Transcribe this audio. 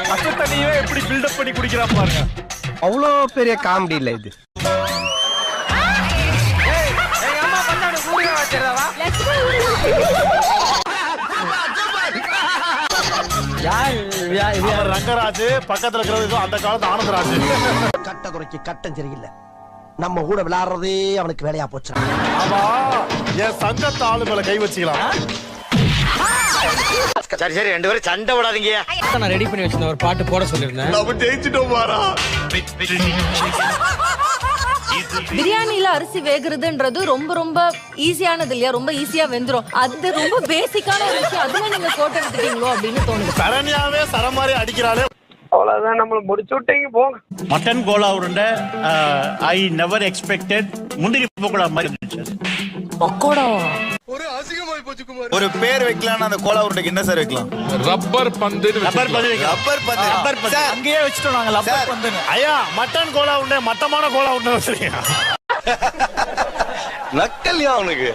பச்சை தண்ணியே எப்படி பில்டப் பண்ணி குடிக்கிறான் பாருங்க. அவ்வளோ பெரிய காமெடி இல்ல இது. ரங்கராஜ் பக்கத்துல இருக்கிறது அந்த காலத்து ஆனந்தராஜ். கட்டதுறைக்கு கட்டம் சரியில்லை, நம்ம கூட விளையாடுறதே அவனுக்கு வேலையா போச்சு. ஆமா, என் சங்கத்து ஆளு மேல கை வச்சுக்கலாம். சரி சரி, ரெண்டு பேரும் சண்டை விடாதீங்க. நான் ரெடி பண்ணி வச்சிருந்தேன், ஒரு பாட்டு போட சொல்லிருந்தேன். நம்ம ஜெயிச்சிட்டோம் பாரா. பிரியாணில அரிசி வேகுறதுன்றது ரொம்ப ரொம்ப ஈஸியானது இல்லையா? ரொம்ப ஈஸியா வெந்துரும். அது ரொம்ப பேசிக்கான ஒரு விஷயம். அதுல நீங்க கோட்டை எடுத்துட்டீங்களோ அப்படின்னு தோணுது. சரண்யாவே சர மாதிரி அடிக்கிறாளே. அவ்வளவுதான், நம்மள முடிச்சு விட்டீங்க போங்க. மட்டன் கோலா உருண்டை ஐ நெவர் எக்ஸ்பெக்டட். முந்திரி பக்கோடா மாதிரி இருந்துச்சு. பக்கோடா ஒரு பேர் வைக்கலாம். அந்த கோலா உருண்டைக்கு என்ன சார் வைக்கலாம்? ரப்பர் பந்து. ரப்பர் பந்து. ரப்பர் பந்து. ரப்பர் பந்து அங்கேயே வச்சுட்டோம் நாங்க. ரப்பர் பந்து. ஐயா, மட்டன் கோலா உருண்டை மட்டமான கோலா உருண்டை வச்சிருக்கீங்க. நக்கல்யா அவனுக்கு.